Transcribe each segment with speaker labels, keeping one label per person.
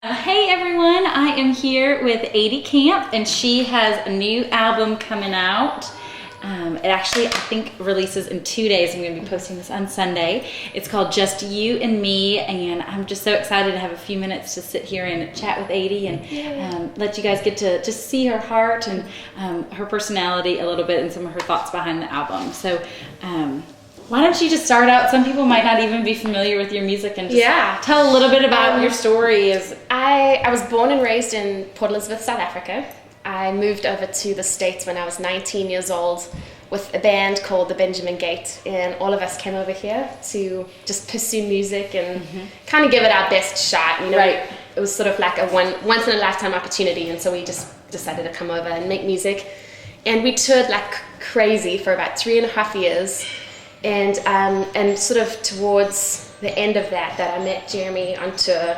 Speaker 1: Hey everyone, I am here with Adie Camp and she has a new album coming out. It actually, I think, releases in 2 days. I'm going to be posting this on Sunday. It's called Just You and Me, and I'm just so excited to have a few minutes to sit here and chat with Adie and let you guys get to just see her heart and her personality a little bit and some of her thoughts behind the album. So why don't you just start out? Some people might not even be familiar with your music, and just tell a little bit about your story.
Speaker 2: I was born and raised in Port Elizabeth, South Africa. I moved over to the States when I was 19 years old with a band called the Benjamin Gate, and all of us came over here to just pursue music and kind of give it our best shot. You know, it was sort of like a once in a lifetime opportunity, and so we just decided to come over and make music. And we toured like crazy for about 3.5 years. And sort of towards the end of that I met Jeremy on tour,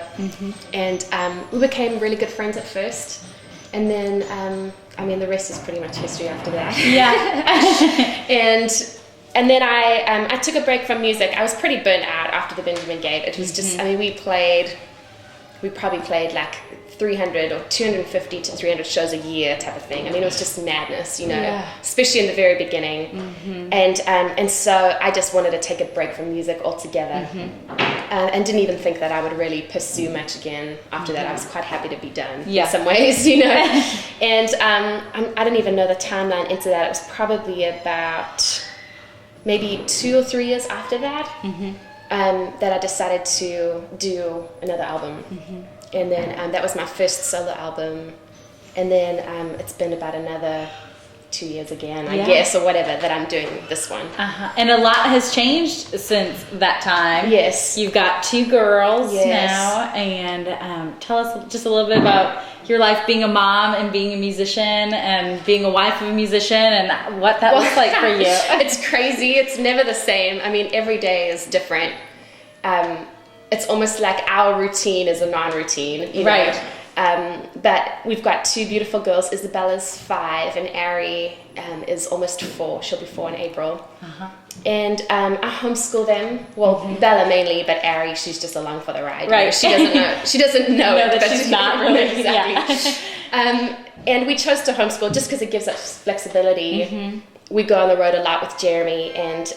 Speaker 2: and we became really good friends at first, and then I mean the rest is pretty much history after that. and then I took a break from music. I was pretty burnt out after the Benjamin Gate. It was just I mean we probably played like 300 or 250 to 300 shows a year type of thing. I mean, it was just madness, you know, especially in the very beginning. And so I just wanted to take a break from music altogether, and didn't even think that I would really pursue much again after that. I was quite happy to be done in some ways, you know. And I didn't even know the timeline into that. It was probably about maybe 2 or 3 years after that that I decided to do another album. And then that was my first solo album, and then it's been about another 2 years again, I guess, or whatever, that I'm doing this one.
Speaker 1: And a lot has changed since that time.
Speaker 2: Yes.
Speaker 1: You've got 2 girls now, and tell us just a little bit about your life being a mom and being a musician and being a wife of a musician and what that looks like for you.
Speaker 2: It's crazy. It's never the same. I mean, every day is different. It's almost like our routine is a non-routine, you know? But we've got 2 beautiful girls. Isabella's 5 and Ari is almost 4. She'll be 4 in April. And I homeschool them. Well, Bella mainly, but Ari, she's just along for the ride.
Speaker 1: Right.
Speaker 2: You know? She doesn't know it,
Speaker 1: that
Speaker 2: but
Speaker 1: she's not really.
Speaker 2: Exactly. And we chose to homeschool just because it gives us flexibility. We go on the road a lot with Jeremy, and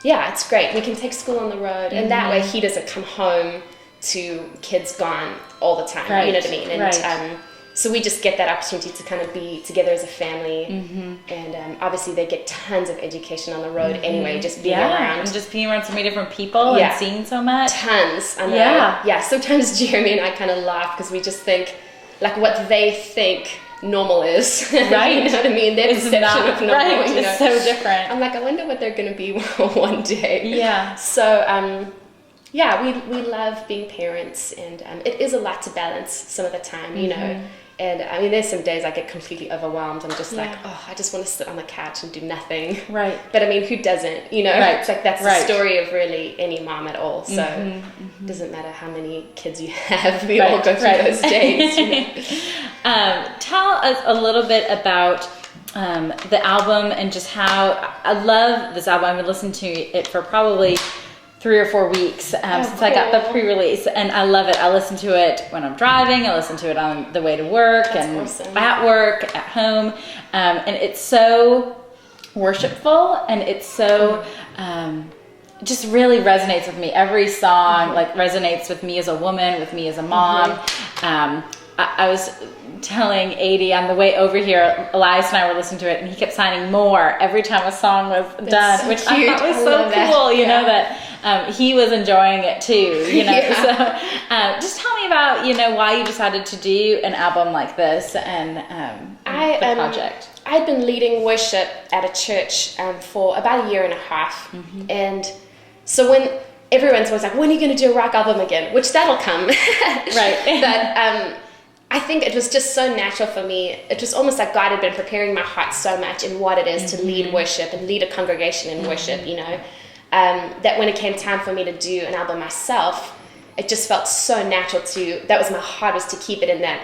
Speaker 2: it's great. We can take school on the road, and that way he doesn't come home to kids gone all the time. You know what I mean? And so we just get that opportunity to kind of be together as a family. And obviously they get tons of education on the road anyway, just being around.
Speaker 1: And just being around so many different people and seeing so much.
Speaker 2: Tons. I know. Sometimes Jeremy and I kind of laugh because we just think, like, what they think normal is.
Speaker 1: Right.
Speaker 2: You know what I mean? Their perception of normal.
Speaker 1: Right.
Speaker 2: You know?
Speaker 1: It's so different.
Speaker 2: I'm like, I wonder what they're going to be one day.
Speaker 1: Yeah.
Speaker 2: So, we love being parents, and it is a lot to balance some of the time, you know. And I mean, there's some days I get completely overwhelmed. I'm just like, I just want to sit on the couch and do nothing.
Speaker 1: Right.
Speaker 2: But I mean, who doesn't, you know?
Speaker 1: Right.
Speaker 2: It's like, that's the story of really any mom at all. So it doesn't matter how many kids you have. We all go through those days. You know?
Speaker 1: Tell us a little bit about the album and just how I love this album. I've been listening to it for probably 3 or 4 weeks since I got the pre-release, and I love it. I listen to it when I'm driving. I listen to it on the way to work at work, at home, and it's so worshipful, and it's so just really resonates with me. Every song like resonates with me as a woman, with me as a mom. I was telling Adie on the way over here, Elias and I were listening to it, and he kept signing more every time a song was done,
Speaker 2: so
Speaker 1: which
Speaker 2: cute.
Speaker 1: I thought was so cool, you know, that he was enjoying it too, you know. So just tell me about, you know, why you decided to do an album like this and the project.
Speaker 2: I'd been leading worship at a church for about 1.5 years, and so when everyone's always like, when are you going to do a rock album again? Which that'll come. But I think it was just so natural for me. It was almost like God had been preparing my heart so much in what it is to lead worship and lead a congregation in worship, you know, that when it came time for me to do an album myself, it just felt so natural that was my heart, was to keep it in that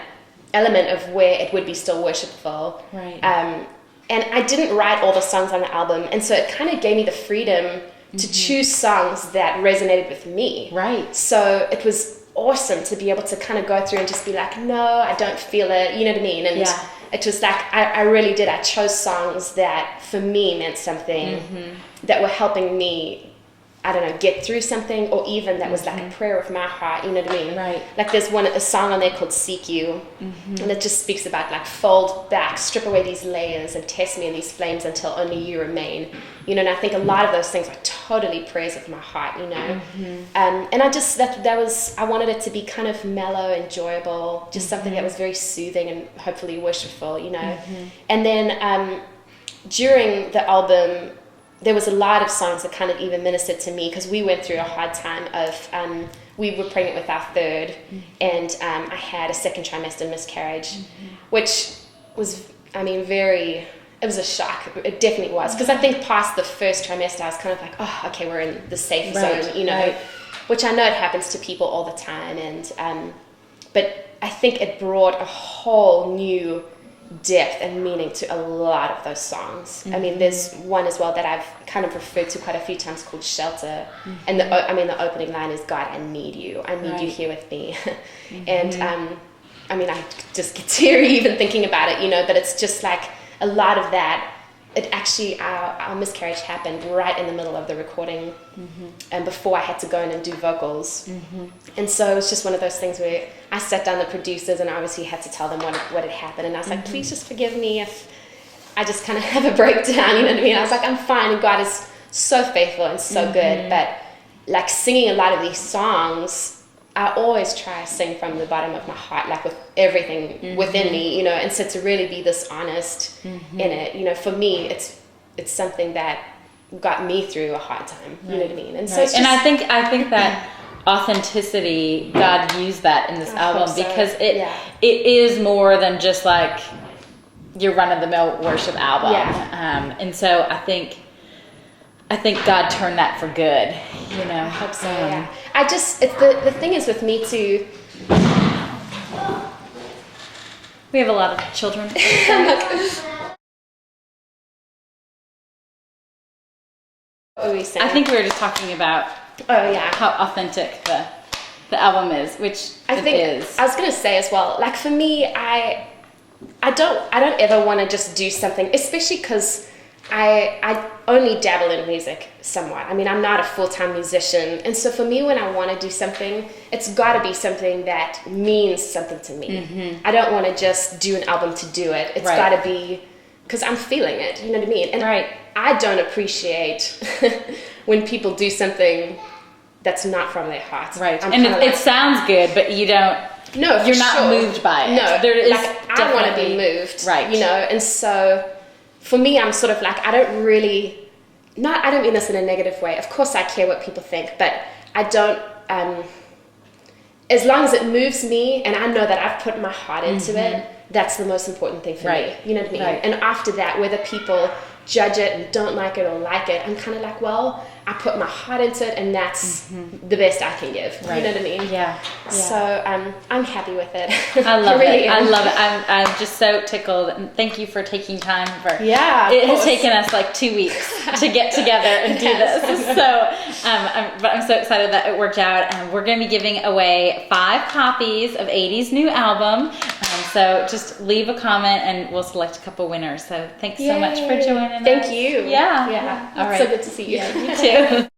Speaker 2: element of where it would be still worshipful.
Speaker 1: Right.
Speaker 2: And I didn't write all the songs on the album, and so it kind of gave me the freedom to choose songs that resonated with me.
Speaker 1: Right.
Speaker 2: So it was awesome to be able to kind of go through and just be like, no, I don't feel it, you know what I mean? And it was like, I really did. I chose songs that for me meant something, that were helping me, I don't know, get through something, or even that was like a prayer of my heart, you know what I mean?
Speaker 1: Right.
Speaker 2: Like there's a song on there called Seek You, and it just speaks about like fold back, strip away these layers and test me in these flames until only you remain. You know, and I think a lot of those things are totally prayers of my heart, you know. And I just, I wanted it to be kind of mellow, enjoyable, just something that was very soothing and hopefully worshipful, you know. And then during the album, there was a lot of songs that kind of even ministered to me, because we went through a hard time of, we were pregnant with our third, and I had a second trimester miscarriage, which was, I mean, it was a shock. It definitely was, because I think past the first trimester, I was kind of like, oh, okay, we're in the safe zone, you know, which I know it happens to people all the time, and but I think it brought a whole new depth and meaning to a lot of those songs. I mean, there's one as well that I've kind of referred to quite a few times called Shelter, and the opening line is, God, I need you you here with me. And I mean, I just get teary even thinking about it, you know, but it's just like a lot of that. It actually, our miscarriage happened right in the middle of the recording, and before I had to go in and do vocals. And so it was just one of those things where I sat down the producers and obviously had to tell them what had happened. And I was like, please just forgive me if I just kind of have a breakdown, you know what I mean? I was like, I'm fine, and God is so faithful and so good. But like singing a lot of these songs, I always try to sing from the bottom of my heart, like with everything within me, you know, and so to really be this honest in it, you know, for me, it's something that got me through a hard time, you know what I mean? And so it's just,
Speaker 1: and I think that authenticity, God used that in this album, because it is more than just like your run-of-the-mill worship album. And so I think God turned that for good, you know. I
Speaker 2: hope so, the thing is with me too.
Speaker 1: We have a lot of children.
Speaker 2: What were we saying?
Speaker 1: I think we were just talking about how authentic the album is, which I think is.
Speaker 2: I was gonna say as well, like for me, I don't ever want to just do something, especially because I only dabble in music somewhat. I mean, I'm not a full-time musician. And so for me, when I want to do something, it's got to be something that means something to me. I don't want to just do an album to do it. It's got to be because I'm feeling it. You know what I mean? And I don't appreciate when people do something that's not from their heart.
Speaker 1: And it sounds good, but you don't.
Speaker 2: No,
Speaker 1: you're not moved by it.
Speaker 2: No, there is I want to be moved. You know, and so for me, I'm sort of like, I don't mean this in a negative way. Of course I care what people think, but I don't, as long as it moves me and I know that I've put my heart into it, that's the most important thing for me. You know what I mean? And after that, whether people judge it and don't like it or like it, I'm kind of like, well, I put my heart into it, and that's the best I can give. You know what I mean? So I'm happy with it.
Speaker 1: I love it. I love it. I'm just so tickled, and thank you for taking time it has taken us like 2 weeks to get together and do this. So I'm so excited that it worked out, and we're going to be giving away 5 copies of Adie's new album. So just leave a comment and we'll select a couple winners. So thanks so much for joining us.
Speaker 2: Thank you.
Speaker 1: Yeah.
Speaker 2: All right. So good to see you.
Speaker 1: You too.